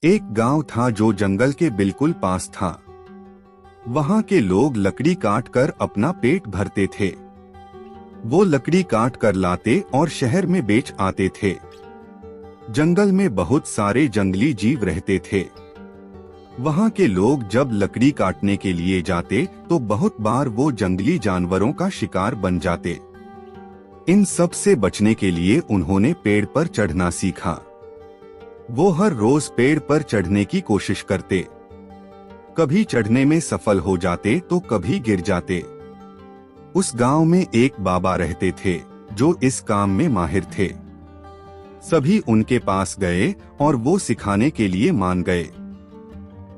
एक गांव था जो जंगल के बिल्कुल पास था। वहां के लोग लकड़ी काट कर अपना पेट भरते थे। वो लकड़ी काट कर लाते और शहर में बेच आते थे। जंगल में बहुत सारे जंगली जीव रहते थे। वहां के लोग जब लकड़ी काटने के लिए जाते तो बहुत बार वो जंगली जानवरों का शिकार बन जाते। इन सब से बचने के लिए उन्होंने पेड़ पर चढ़ना सीखा। वो हर रोज पेड़ पर चढ़ने की कोशिश करते। कभी चढ़ने में सफल हो जाते तो कभी गिर जाते। उस गांव में एक बाबा रहते थे जो इस काम में माहिर थे। सभी उनके पास गए और वो सिखाने के लिए मान गए।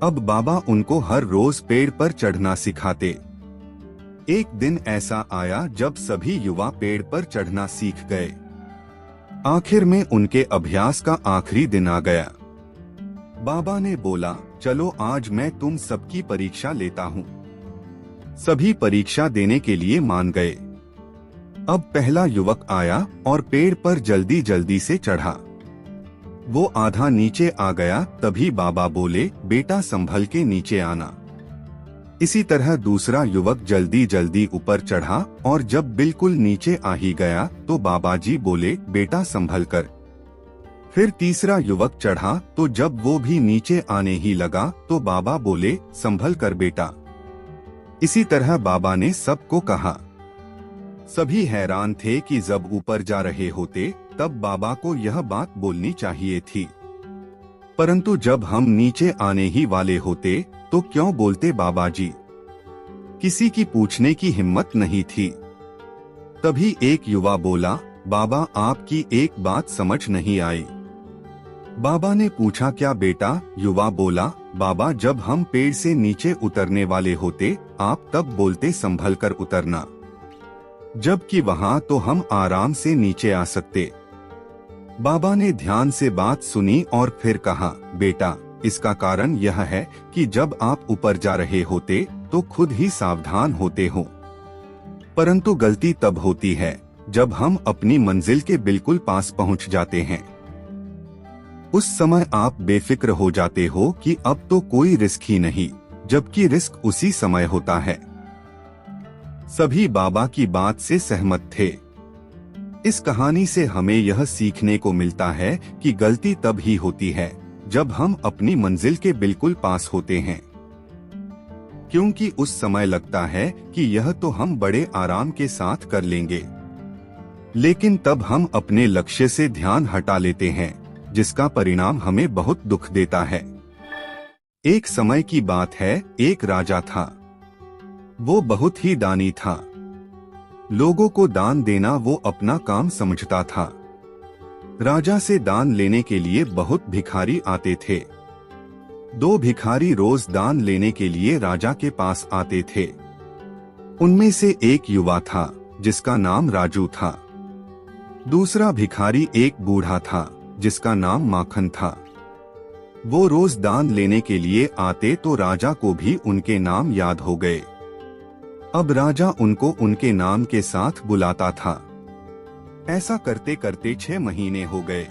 अब बाबा उनको हर रोज पेड़ पर चढ़ना सिखाते। एक दिन ऐसा आया जब सभी युवा पेड़ पर चढ़ना सीख गए। आखिर में उनके अभ्यास का आखिरी दिन आ गया। बाबा ने बोला, चलो आज मैं तुम सबकी परीक्षा लेता हूँ। सभी परीक्षा देने के लिए मान गए। अब पहला युवक आया और पेड़ पर जल्दी जल्दी से चढ़ा। वो आधा नीचे आ गया, तभी बाबा बोले, बेटा संभल के नीचे आना। इसी तरह दूसरा युवक जल्दी जल्दी ऊपर चढ़ा और जब बिल्कुल नीचे आ ही गया तो बाबा जी बोले, बेटा संभल कर। फिर तीसरा युवक चढ़ा तो जब वो भी नीचे आने ही लगा तो बाबा बोले, संभल कर बेटा। इसी तरह बाबा ने सबको कहा। सभी हैरान थे कि जब ऊपर जा रहे होते तब बाबा को यह बात बोलनी चाहिए थी, परंतु जब हम नीचे आने ही वाले होते तो क्यों बोलते बाबा जी। किसी की पूछने की हिम्मत नहीं थी। तभी एक युवा बोला, बाबा आपकी एक बात समझ नहीं आई। बाबा ने पूछा, क्या बेटा? युवा बोला, बाबा जब हम पेड़ से नीचे उतरने वाले होते आप तब बोलते संभल कर उतरना, जबकि वहां तो हम आराम से नीचे आ सकते। बाबा ने ध्यान से बात सुनी और फिर कहा, बेटा इसका कारण यह है कि जब आप ऊपर जा रहे होते तो खुद ही सावधान होते हो, परंतु गलती तब होती है जब हम अपनी मंजिल के बिल्कुल पास पहुंच जाते हैं। उस समय आप बेफिक्र हो जाते हो कि अब तो कोई रिस्क ही नहीं, जबकि रिस्क उसी समय होता है। सभी बाबा की बात से सहमत थे। इस कहानी से हमें यह सीखने को मिलता है कि गलती तब ही होती है जब हम अपनी मंजिल के बिल्कुल पास होते हैं, क्योंकि उस समय लगता है कि यह तो हम बड़े आराम के साथ कर लेंगे, लेकिन तब हम अपने लक्ष्य से ध्यान हटा लेते हैं, जिसका परिणाम हमें बहुत दुख देता है। एक समय की बात है, एक राजा था। वो बहुत ही दानी था। लोगों को दान देना वो अपना काम समझता था। राजा से दान लेने के लिए बहुत भिखारी आते थे। 2 भिखारी रोज दान लेने के लिए राजा के पास आते थे। उनमें से एक युवा था जिसका नाम राजू था। दूसरा भिखारी एक बूढ़ा था जिसका नाम माखन था। वो रोज दान लेने के लिए आते तो राजा को भी उनके नाम याद हो गए। अब राजा उनको उनके नाम के साथ बुलाता था। ऐसा करते करते 6 महीने हो गए।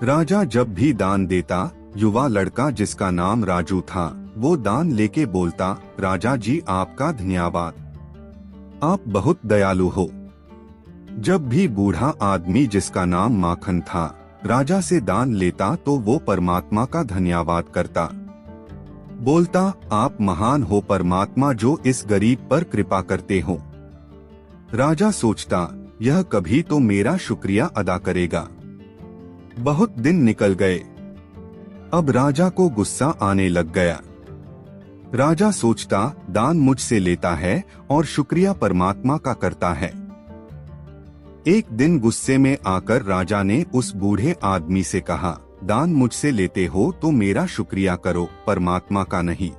राजा जब भी दान देता, युवा लड़का जिसका नाम राजू था वो दान लेके बोलता, राजा जी आपका धन्यवाद, आप बहुत दयालु हो। जब भी बूढ़ा आदमी जिसका नाम माखन था राजा से दान लेता तो वो परमात्मा का धन्यवाद करता, बोलता, आप महान हो परमात्मा जो इस गरीब पर कृपा करते हो। राजा सोचता, यह कभी तो मेरा शुक्रिया अदा करेगा। बहुत दिन निकल गए। अब राजा को गुस्सा आने लग गया। राजा सोचता, दान मुझसे लेता है और शुक्रिया परमात्मा का करता है। एक दिन गुस्से में आकर राजा ने उस बूढ़े आदमी से कहा, दान मुझसे लेते हो तो मेरा शुक्रिया करो, परमात्मा का नहीं।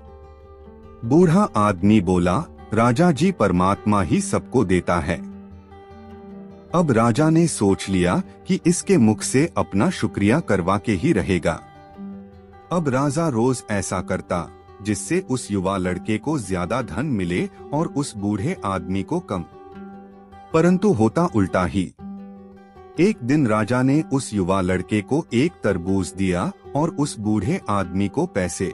बूढ़ा आदमी बोला, राजा जी परमात्मा ही सबको देता है। अब राजा ने सोच लिया कि इसके मुख से अपना शुक्रिया करवा के ही रहेगा। अब राजा रोज ऐसा करता जिससे उस युवा लड़के को ज्यादा धन मिले और उस बूढ़े आदमी को कम, परंतु होता उल्टा ही। एक दिन राजा ने उस युवा लड़के को एक तरबूज दिया और उस बूढ़े आदमी को पैसे।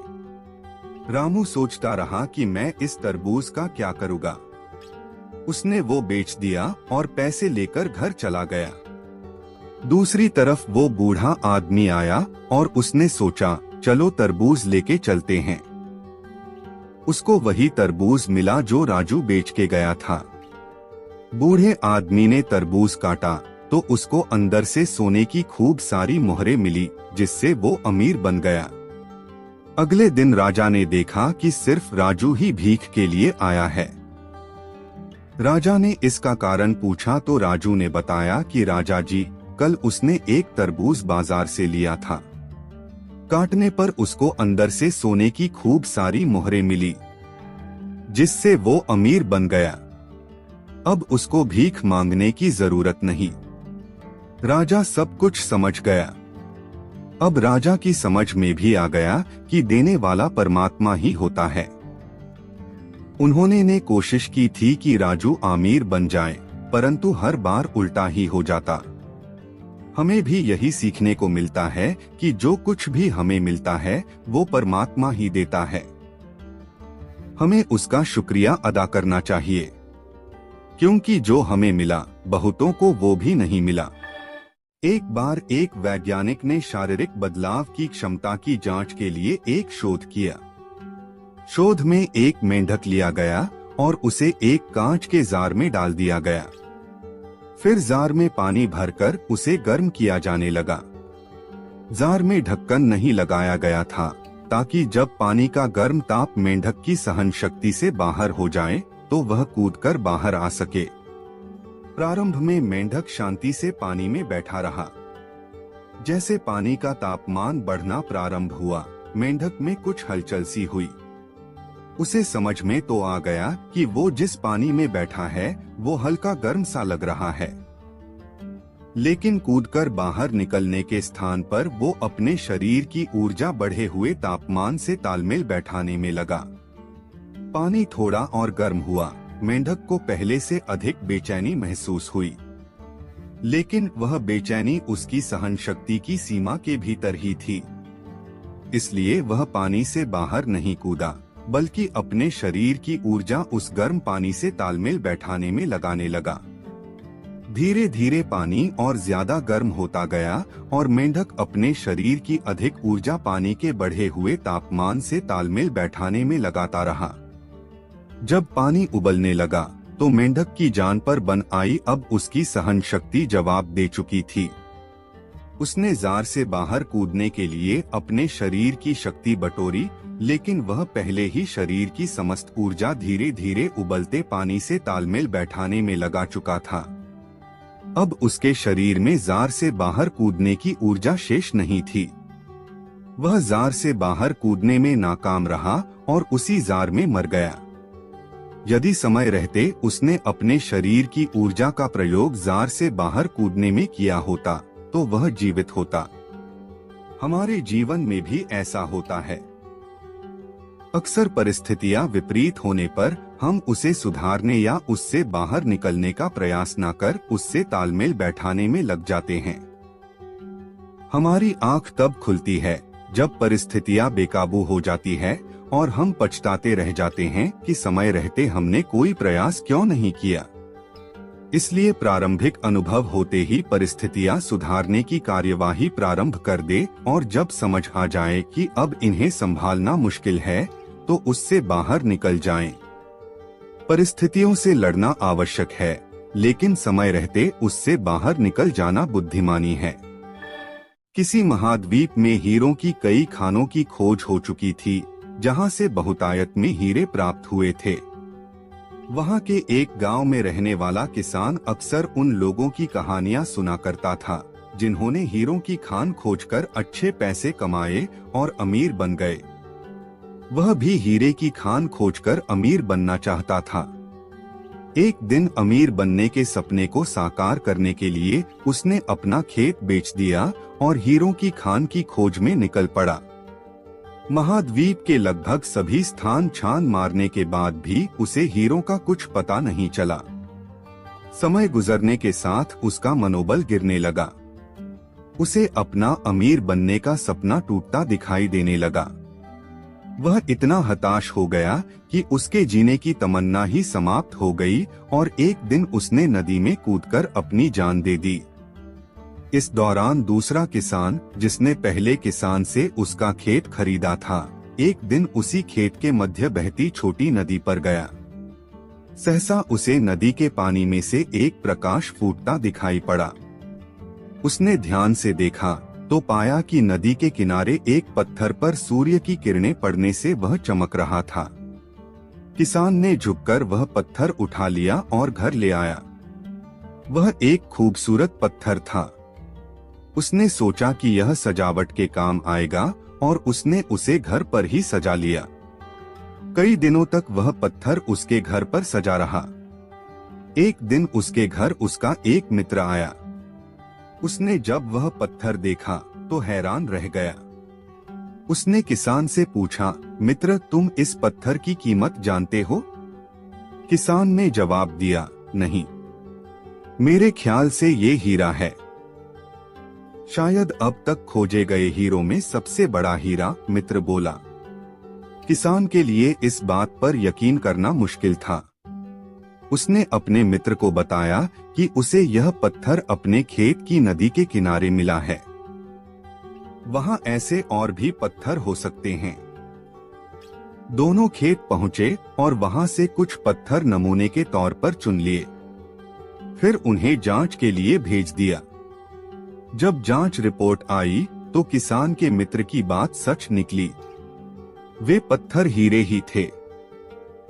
रामू सोचता रहा कि मैं इस तरबूज का क्या करूँगा। उसने वो बेच दिया और पैसे लेकर घर चला गया। दूसरी तरफ वो बूढ़ा आदमी आया और उसने सोचा चलो तरबूज लेके चलते हैं। उसको वही तरबूज मिला जो राजू बेच के गया था। बूढ़े आदमी ने तरबूज काटा तो उसको अंदर से सोने की खूब सारी मोहरें मिली, जिससे वो अमीर बन गया। अगले दिन राजा ने देखा कि सिर्फ राजू ही भीख के लिए आया है। राजा ने इसका कारण पूछा तो राजू ने बताया कि राजा जी, कल उसने एक तरबूज बाजार से लिया था। काटने पर उसको अंदर से सोने की खूब सारी मोहरें मिली, जिससे वो अमीर बन गया। अब उसको भीख मांगने की जरूरत नहीं। राजा सब कुछ समझ गया। अब राजा की समझ में भी आ गया कि देने वाला परमात्मा ही होता है। उन्होंने ने कोशिश की थी कि राजू अमीर बन जाए, परंतु हर बार उल्टा ही हो जाता। हमें भी यही सीखने को मिलता है कि जो कुछ भी हमें मिलता है वो परमात्मा ही देता है। हमें उसका शुक्रिया अदा करना चाहिए, क्योंकि जो हमें मिला बहुतों को वो भी नहीं मिला। एक बार एक वैज्ञानिक ने शारीरिक बदलाव की क्षमता की जांच के लिए एक शोध किया। शोध में एक मेंढक लिया गया और उसे एक कांच के जार में डाल दिया गया। फिर जार में पानी भरकर उसे गर्म किया जाने लगा। जार में ढक्कन नहीं लगाया गया था ताकि जब पानी का गर्म ताप मेंढक की सहन शक्ति से बाहर हो जाए तो वह कूदकर बाहर आ सके। प्रारंभ में मेंढक शांति से पानी में बैठा रहा। जैसे पानी का तापमान बढ़ना प्रारंभ हुआ, मेंढक में कुछ हलचल सी हुई। उसे समझ में तो आ गया कि वो जिस पानी में बैठा है वो हल्का गर्म सा लग रहा है, लेकिन कूदकर बाहर निकलने के स्थान पर वो अपने शरीर की ऊर्जा बढ़े हुए तापमान से तालमेल बैठाने में लगा। पानी थोड़ा और गर्म हुआ। मेंढक को पहले से अधिक बेचैनी महसूस हुई, लेकिन वह बेचैनी उसकी सहन शक्ति की सीमा के भीतर ही थी। इसलिए वह पानी से बाहर नहीं कूदा, बल्कि अपने शरीर की ऊर्जा उस गर्म पानी से तालमेल बैठाने में लगाने लगा। धीरे धीरे पानी और ज्यादा गर्म होता गया और मेंढक अपने शरीर की अधिक ऊर्जा पानी के बढ़े हुए तापमान से तालमेल बैठाने में लगाता रहा। जब पानी उबलने लगा तो मेंढक की जान पर बन आई। अब उसकी सहन शक्ति जवाब दे चुकी थी। उसने जार से बाहर कूदने के लिए अपने शरीर की शक्ति बटोरी, लेकिन वह पहले ही शरीर की समस्त ऊर्जा धीरे धीरे उबलते पानी से तालमेल बैठाने में लगा चुका था। अब उसके शरीर में जार से बाहर कूदने की ऊर्जा शेष नहीं थी। वह जार से बाहर कूदने में नाकाम रहा और उसी जार में मर गया। यदि समय रहते उसने अपने शरीर की ऊर्जा का प्रयोग जार से बाहर कूदने में किया होता तो वह जीवित होता। हमारे जीवन में भी ऐसा होता है। अक्सर परिस्थितियां विपरीत होने पर हम उसे सुधारने या उससे बाहर निकलने का प्रयास न कर उससे तालमेल बैठाने में लग जाते हैं। हमारी आंख तब खुलती है जब परिस्थितियां बेकाबू हो जाती है और हम पछताते रह जाते हैं कि समय रहते हमने कोई प्रयास क्यों नहीं किया। इसलिए प्रारंभिक अनुभव होते ही परिस्थितियां सुधारने की कार्यवाही प्रारंभ कर दे और जब समझ आ जाए कि अब इन्हें संभालना मुश्किल है तो उससे बाहर निकल जाएं। परिस्थितियों से लड़ना आवश्यक है, लेकिन समय रहते उससे बाहर निकल जाना बुद्धिमानी है। किसी महाद्वीप में हीरों की कई खानों की खोज हो चुकी थी, जहां से बहुतायत में हीरे प्राप्त हुए थे। वहां के एक गांव में रहने वाला किसान अक्सर उन लोगों की कहानियां सुना करता था जिन्होंने हीरों की खान खोजकर अच्छे पैसे कमाए और अमीर बन गए। वह भी हीरे की खान खोजकर अमीर बनना चाहता था। एक दिन अमीर बनने के सपने को साकार करने के लिए उसने अपना खेत बेच दिया और हीरों की खान की खोज में निकल पड़ा। महाद्वीप के लगभग सभी स्थान छान मारने के बाद भी उसे हीरों का कुछ पता नहीं चला। समय गुजरने के साथ उसका मनोबल गिरने लगा। उसे अपना अमीर बनने का सपना टूटता दिखाई देने लगा। वह इतना हताश हो गया कि उसके जीने की तमन्ना ही समाप्त हो गई और एक दिन उसने नदी में कूदकर अपनी जान दे दी। इस दौरान दूसरा किसान, जिसने पहले किसान से उसका खेत खरीदा था, एक दिन उसी खेत के मध्य बहती छोटी नदी पर गया। सहसा उसे नदी के पानी में से एक प्रकाश फूटता दिखाई पड़ा। उसने ध्यान से देखा तो पाया कि नदी के किनारे एक पत्थर पर सूर्य की किरणें पड़ने से वह चमक रहा था। किसान ने झुककर वह पत्थर उठा लिया और घर ले आया। वह एक खूबसूरत पत्थर था। उसने सोचा कि यह सजावट के काम आएगा और उसने उसे घर पर ही सजा लिया। कई दिनों तक वह पत्थर उसके घर पर सजा रहा। एक दिन उसके घर उसका एक मित्र आया। उसने जब वह पत्थर देखा तो हैरान रह गया। उसने किसान से पूछा, मित्र, तुम इस पत्थर की कीमत जानते हो? किसान ने जवाब दिया, नहीं, मेरे ख्याल से ये हीरा है। शायद अब तक खोजे गए हीरों में सबसे बड़ा हीरा, मित्र बोला। किसान के लिए इस बात पर यकीन करना मुश्किल था। उसने अपने मित्र को बताया कि उसे यह पत्थर अपने खेत की नदी के किनारे मिला है। वहां ऐसे और भी पत्थर हो सकते हैं। दोनों खेत पहुंचे और वहां से कुछ पत्थर नमूने के तौर पर चुन लिए। फिर उन्हें जांच के लिए भेज दिया। जब जांच रिपोर्ट आई तो किसान के मित्र की बात सच निकली। वे पत्थर हीरे ही थे।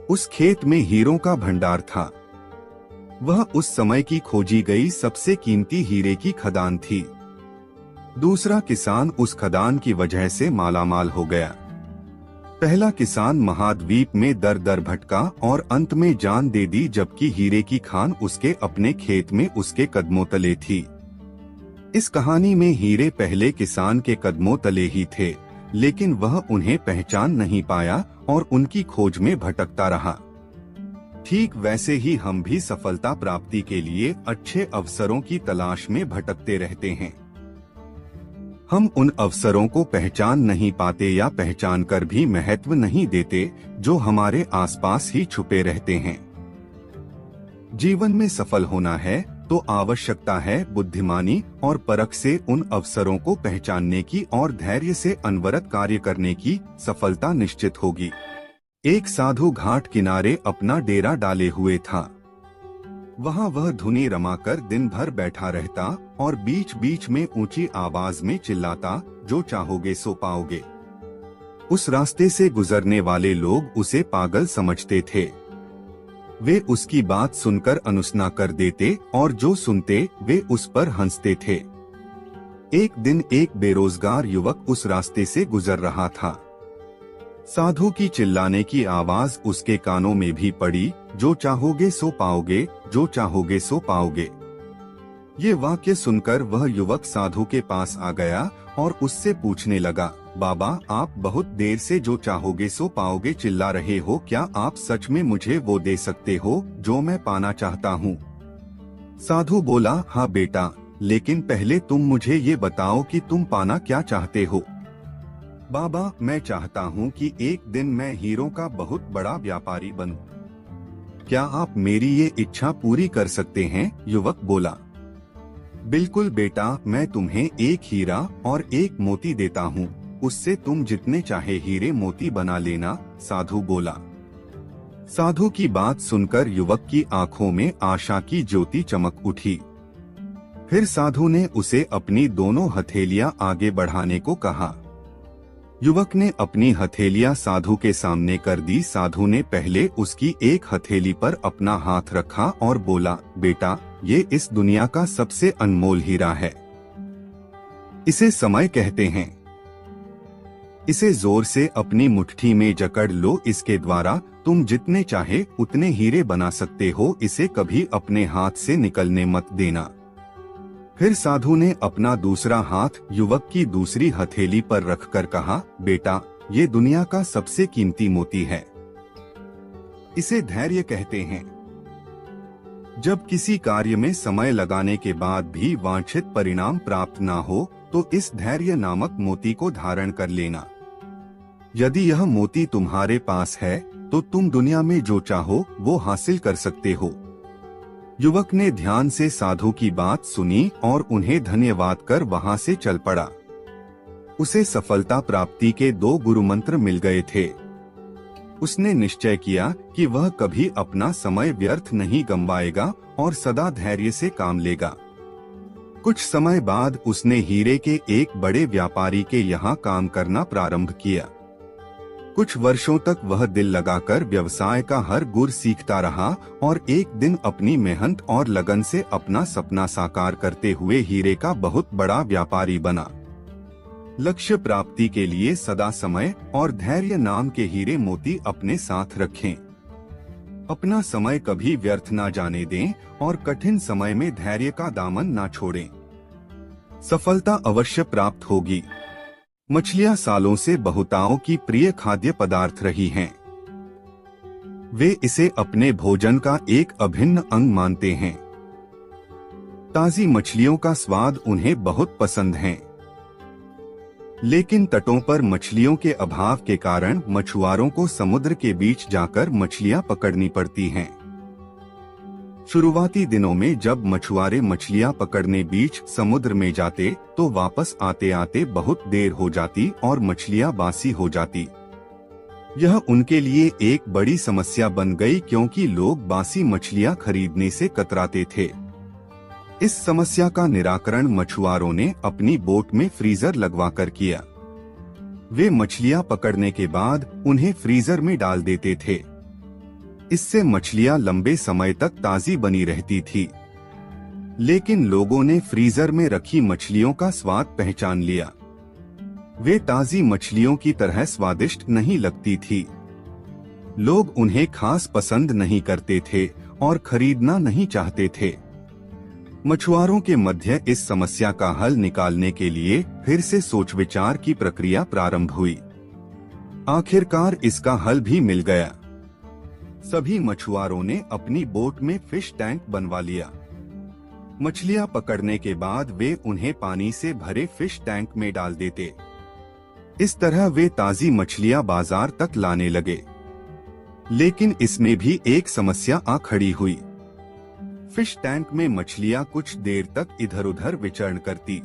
उस खेत में हीरों का भंडार था। वह उस समय की खोजी गई सबसे कीमती हीरे की खदान थी। दूसरा किसान उस खदान की वजह से मालामाल हो गया। पहला किसान महाद्वीप में दर दर भटका और अंत में जान दे दी, जबकि हीरे की खान उसके अपने खेत में उसके कदमों तले थी। इस कहानी में हीरे पहले किसान के कदमों तले ही थे, लेकिन वह उन्हें पहचान नहीं पाया और उनकी खोज में भटकता रहा। ठीक वैसे ही हम भी सफलता प्राप्ति के लिए अच्छे अवसरों की तलाश में भटकते रहते हैं। हम उन अवसरों को पहचान नहीं पाते या पहचान कर भी महत्व नहीं देते जो हमारे आसपास ही छुपे रहते हैं। जीवन में सफल होना है तो आवश्यकता है बुद्धिमानी और परख से उन अवसरों को पहचानने की और धैर्य से अनवरत कार्य करने की। सफलता निश्चित होगी। एक साधु घाट किनारे अपना डेरा डाले हुए था। वहां वह धुनी रमाकर दिन भर बैठा रहता और बीच बीच में ऊंची आवाज में चिल्लाता, जो चाहोगे सो पाओगे। उस रास्ते से गुजरने वाले लोग उसे पागल समझते थे। वे उसकी बात सुनकर अनुसना कर देते और जो सुनते वे उस पर हंसते थे। एक दिन एक बेरोजगार युवक उस रास्ते से गुजर रहा था। साधु की चिल्लाने की आवाज उसके कानों में भी पड़ी, जो चाहोगे सो पाओगे, जो चाहोगे सो पाओगे। ये वाक्य सुनकर वह युवक साधु के पास आ गया और उससे पूछने लगा, बाबा, आप बहुत देर से जो चाहोगे सो पाओगे चिल्ला रहे हो, क्या आप सच में मुझे वो दे सकते हो जो मैं पाना चाहता हूँ? साधु बोला, हाँ बेटा, लेकिन पहले तुम मुझे ये बताओ कि तुम पाना क्या चाहते हो? बाबा, मैं चाहता हूँ कि एक दिन मैं हीरों का बहुत बड़ा व्यापारी बनूं। क्या आप मेरी ये इच्छा पूरी कर सकते हैं? युवक बोला। बिल्कुल बेटा, मैं तुम्हें एक हीरा और एक मोती देता हूँ, उससे तुम जितने चाहे हीरे मोती बना लेना, साधु बोला। साधु की बात सुनकर युवक की आंखों में आशा की ज्योति चमक उठी। फिर साधु ने उसे अपनी दोनों हथेलियां आगे बढ़ाने को कहा। युवक ने अपनी हथेलियां साधु के सामने कर दी। साधु ने पहले उसकी एक हथेली पर अपना हाथ रखा और बोला, बेटा, ये इस दुनिया का सबसे अनमोल हीरा है। इसे समय कहते हैं। इसे जोर से अपनी मुट्ठी में जकड़ लो। इसके द्वारा तुम जितने चाहे उतने हीरे बना सकते हो। इसे कभी अपने हाथ से निकलने मत देना। फिर साधु ने अपना दूसरा हाथ युवक की दूसरी हथेली पर रखकर कहा, बेटा, ये दुनिया का सबसे कीमती मोती है। इसे धैर्य कहते हैं। जब किसी कार्य में समय लगाने के बाद भी वांछित परिणाम प्राप्त ना हो तो इस धैर्य नामक मोती को धारण कर लेना। यदि यह मोती तुम्हारे पास है तो तुम दुनिया में जो चाहो वो हासिल कर सकते हो। युवक ने ध्यान से साधु की बात सुनी और उन्हें धन्यवाद कर वहां से चल पड़ा। उसे सफलता प्राप्ति के 2 गुरु मंत्र मिल गए थे। उसने निश्चय किया कि वह कभी अपना समय व्यर्थ नहीं गंवाएगा और सदा धैर्य से काम लेगा। कुछ समय बाद उसने हीरे के एक बड़े व्यापारी के यहाँ काम करना प्रारंभ किया। कुछ वर्षों तक वह दिल लगाकर व्यवसाय का हर गुर सीखता रहा और एक दिन अपनी मेहनत और लगन से अपना सपना साकार करते हुए हीरे का बहुत बड़ा व्यापारी बना। लक्ष्य प्राप्ति के लिए सदा समय और धैर्य नाम के हीरे मोती अपने साथ रखें। अपना समय कभी व्यर्थ ना जाने दें और कठिन समय में धैर्य का दामन ना छोड़ें। सफलता अवश्य प्राप्त होगी। मछलियां सालों से बहुताओं की प्रिय खाद्य पदार्थ रही हैं। वे इसे अपने भोजन का एक अभिन्न अंग मानते हैं। ताजी मछलियों का स्वाद उन्हें बहुत पसंद है। लेकिन तटों पर मछलियों के अभाव के कारण मछुआरों को समुद्र के बीच जाकर मछलियां पकड़नी पड़ती हैं। शुरुआती दिनों में जब मछुआरे मछलियां पकड़ने बीच समुद्र में जाते तो वापस आते आते बहुत देर हो जाती और मछलियां बासी हो जाती। यह उनके लिए एक बड़ी समस्या बन गई क्योंकि लोग बासी मछलियां खरीदने से कतराते थे। इस समस्या का निराकरण मछुआरों ने अपनी बोट में फ्रीजर लगवाकर किया। वे मछलियां पकड़ने के बाद उन्हें फ्रीजर में डाल देते थे। इससे मछलियां लंबे समय तक ताजी बनी रहती थी। लेकिन लोगों ने फ्रीजर में रखी मछलियों का स्वाद पहचान लिया। वे ताजी मछलियों की तरह स्वादिष्ट नहीं लगती थी। लोग उन्हें खास पसंद नहीं करते थे और खरीदना नहीं चाहते थे। मछुआरों के मध्य इस समस्या का हल निकालने के लिए फिर से सोच विचार की प्रक्रिया प्रारंभ हुई। आखिरकार इसका हल भी मिल गया। सभी मछुआरों ने अपनी बोट में फिश टैंक बनवा लिया। मछलियां पकड़ने के बाद वे उन्हें पानी से भरे फिश टैंक में डाल देते। इस तरह वे ताजी मछलियां बाजार तक लाने लगे। लेकिन इसमें भी एक समस्या आ खड़ी हुई। फिश टैंक में मछलियां कुछ देर तक इधर उधर विचरण करती,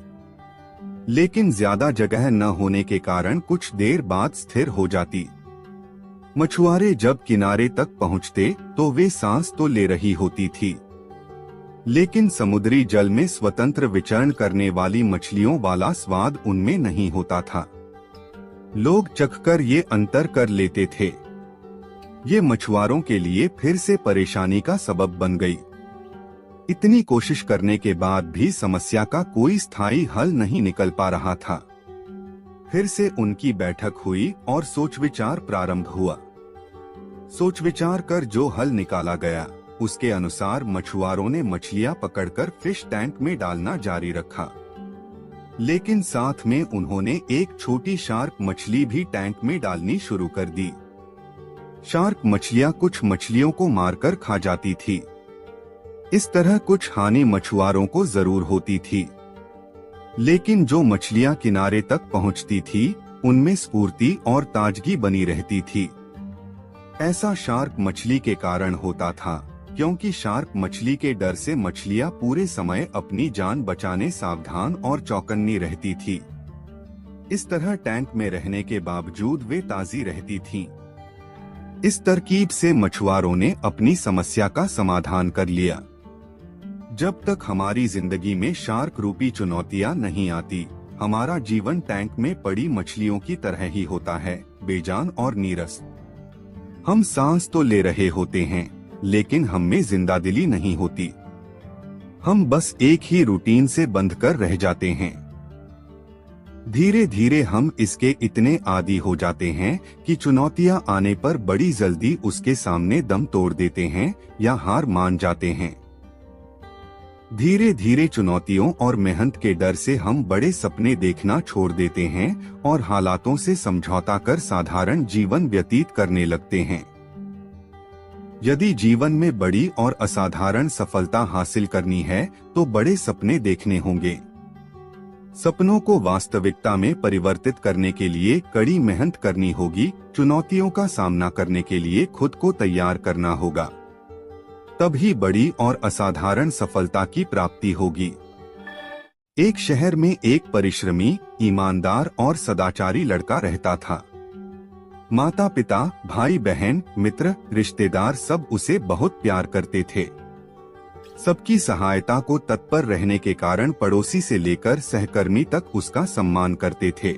लेकिन ज्यादा जगह न होने के कारण कुछ देर बाद स्थिर हो जाती। मछुआरे जब किनारे तक पहुंचते तो वे सांस तो ले रही होती थी, लेकिन समुद्री जल में स्वतंत्र विचरण करने वाली मछलियों वाला स्वाद उनमें नहीं होता था। लोग चखकर ये अंतर कर लेते थे। ये मछुआरों के लिए फिर से परेशानी का सबब बन गई। इतनी कोशिश करने के बाद भी समस्या का कोई स्थायी हल नहीं निकल पा रहा था। फिर से उनकी बैठक हुई और सोच विचार प्रारंभ हुआ। सोच विचार कर जो हल निकाला गया उसके अनुसार मछुआरों ने मछलियां पकड़कर फिश टैंक में डालना जारी रखा, लेकिन साथ में उन्होंने एक छोटी शार्क मछली भी टैंक में डालनी शुरू कर दी। शार्क मछलियां कुछ मछलियों को मारकर खा जाती थी। इस तरह कुछ हानि मछुआरों को जरूर होती थी, लेकिन जो मछलियां किनारे तक पहुंचती थी उनमें स्फूर्ति और ताजगी बनी रहती थी। ऐसा शार्क मछली के कारण होता था क्योंकि शार्क मछली के डर से मछलियां पूरे समय अपनी जान बचाने सावधान और चौकन्नी रहती थी। इस तरह टैंक में रहने के बावजूद वे ताजी रहती थीं। इस तरकीब से मछुआरों ने अपनी समस्या का समाधान कर लिया। जब तक हमारी जिंदगी में शार्क रूपी चुनौतियां नहीं आती, हमारा जीवन टैंक में पड़ी मछलियों की तरह ही होता है, बेजान और नीरस। हम सांस तो ले रहे होते हैं, लेकिन हम में जिंदादिली नहीं होती। हम बस एक ही रूटीन से बंध कर रह जाते हैं। धीरे धीरे हम इसके इतने आदी हो जाते हैं कि चुनौतियां आने पर बड़ी जल्दी उसके सामने दम तोड़ देते हैं या हार मान जाते हैं। धीरे धीरे चुनौतियों और मेहनत के डर से हम बड़े सपने देखना छोड़ देते हैं और हालातों से समझौता कर साधारण जीवन व्यतीत करने लगते हैं। यदि जीवन में बड़ी और असाधारण सफलता हासिल करनी है तो बड़े सपने देखने होंगे। सपनों को वास्तविकता में परिवर्तित करने के लिए कड़ी मेहनत करनी होगी। चुनौतियों का सामना करने के लिए खुद को तैयार करना होगा। तभी बड़ी और असाधारण सफलता की प्राप्ति होगी। एक शहर में एक परिश्रमी, ईमानदार और सदाचारी लड़का रहता था। माता पिता, भाई बहन, मित्र, रिश्तेदार सब उसे बहुत प्यार करते थे। सबकी सहायता को तत्पर रहने के कारण पड़ोसी से लेकर सहकर्मी तक उसका सम्मान करते थे।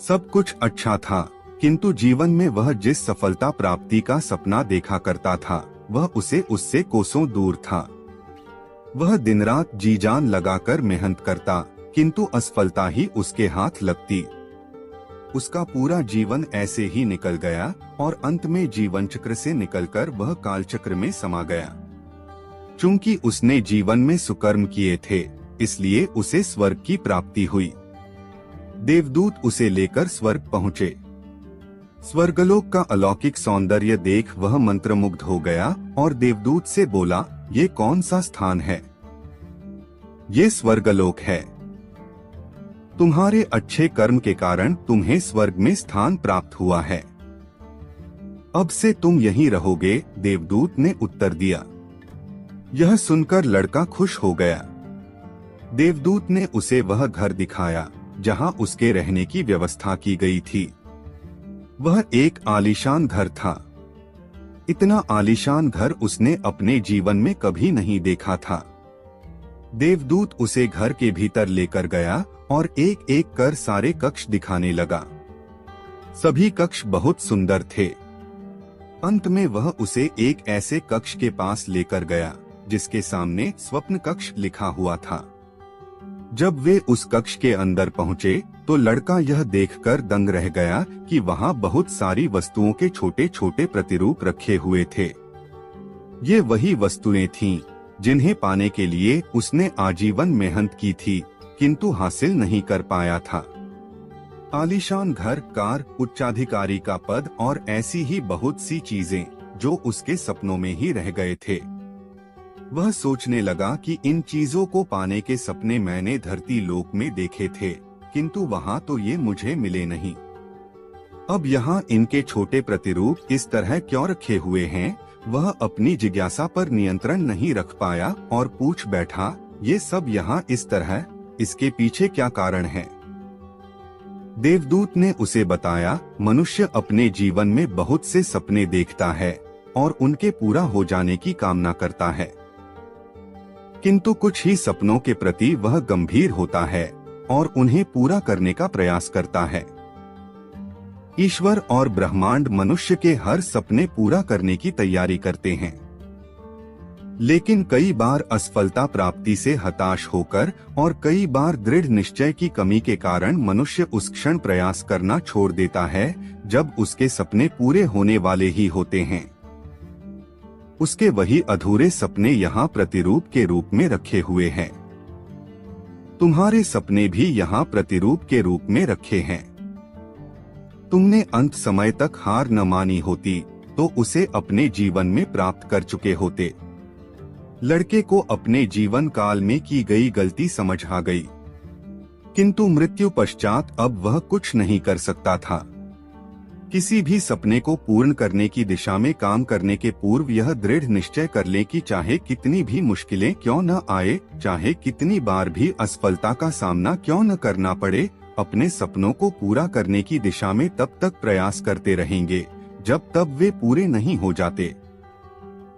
सब कुछ अच्छा था, किंतु जीवन में वह जिस सफलता प्राप्ति का सपना देखा करता था वह उससे कोसों दूर था। वह दिन रात जी जान लगाकर मेहनत करता, किंतु असफलता ही उसके हाथ लगती। उसका पूरा जीवन ऐसे ही निकल गया और अंत में जीवन चक्र से निकलकर वह कालचक्र में समा गया। चूंकि उसने जीवन में सुकर्म किए थे, इसलिए उसे स्वर्ग की प्राप्ति हुई। देवदूत उसे लेकर स्वर्ग पहुँचे। स्वर्गलोक का अलौकिक सौंदर्य देख वह मंत्रमुग्ध हो गया और देवदूत से बोला, ये कौन सा स्थान है? ये स्वर्गलोक है। तुम्हारे अच्छे कर्म के कारण तुम्हें स्वर्ग में स्थान प्राप्त हुआ है। अब से तुम यहीं रहोगे, देवदूत ने उत्तर दिया। यह सुनकर लड़का खुश हो गया। देवदूत ने उसे वह घर दिखाया जहां उसके रहने की व्यवस्था की गई थी। वह एक आलीशान घर था। इतना आलीशान घर उसने अपने जीवन में कभी नहीं देखा था। देवदूत उसे घर के भीतर लेकर गया और एक एक कर सारे कक्ष दिखाने लगा। सभी कक्ष बहुत सुंदर थे। अंत में वह उसे एक ऐसे कक्ष के पास लेकर गया जिसके सामने स्वप्न कक्ष लिखा हुआ था। जब वे उस कक्ष के अंदर पहुंचे तो लड़का यह देखकर दंग रह गया कि वहां बहुत सारी वस्तुओं के छोटे छोटे प्रतिरूप रखे हुए थे। ये वही वस्तुएं थीं जिन्हें पाने के लिए उसने आजीवन मेहनत की थी, किंतु हासिल नहीं कर पाया था। आलीशान घर, कार, उच्चाधिकारी का पद और ऐसी ही बहुत सी चीजें जो उसके सपनों में ही रह गए थे। वह सोचने लगा कि इन चीजों को पाने के सपने मैंने धरती लोक में देखे थे, किंतु वहां तो ये मुझे मिले नहीं। अब यहाँ इनके छोटे प्रतिरूप इस तरह क्यों रखे हुए हैं? वह अपनी जिज्ञासा पर नियंत्रण नहीं रख पाया और पूछ बैठा, ये सब यहाँ इस तरह, इसके पीछे क्या कारण है? देवदूत ने उसे बताया, मनुष्य अपने जीवन में बहुत से सपने देखता है और उनके पूरा हो जाने की कामना करता है, किंतु कुछ ही सपनों के प्रति वह गंभीर होता है और उन्हें पूरा करने का प्रयास करता है। ईश्वर और ब्रह्मांड मनुष्य के हर सपने पूरा करने की तैयारी करते हैं, लेकिन कई बार असफलता प्राप्ति से हताश होकर और कई बार दृढ़ निश्चय की कमी के कारण मनुष्य उस क्षण प्रयास करना छोड़ देता है जब उसके सपने पूरे होने वाले ही होते हैं। उसके वही अधूरे सपने यहाँ प्रतिरूप के रूप में रखे हुए हैं। तुम्हारे सपने भी यहाँ प्रतिरूप के रूप में रखे हैं। तुमने अंत समय तक हार न मानी होती तो उसे अपने जीवन में प्राप्त कर चुके होते। लड़के को अपने जीवन काल में की गई गलती समझ आ गई, किंतु मृत्यु पश्चात अब वह कुछ नहीं कर सकता था। किसी भी सपने को पूर्ण करने की दिशा में काम करने के पूर्व यह दृढ़ निश्चय कर ले कि चाहे कितनी भी मुश्किलें क्यों न आए, चाहे कितनी बार भी असफलता का सामना क्यों न करना पड़े, अपने सपनों को पूरा करने की दिशा में तब तक प्रयास करते रहेंगे जब तक वे पूरे नहीं हो जाते।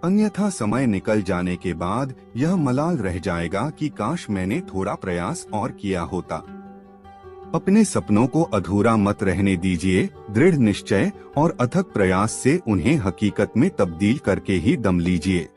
अन्यथा समय निकल जाने के बाद यह मलाल रह जाएगा कि काश मैंने थोड़ा प्रयास और किया होता। अपने सपनों को अधूरा मत रहने दीजिए। दृढ़ निश्चय और अथक प्रयास से उन्हें हकीकत में तब्दील करके ही दम लीजिए।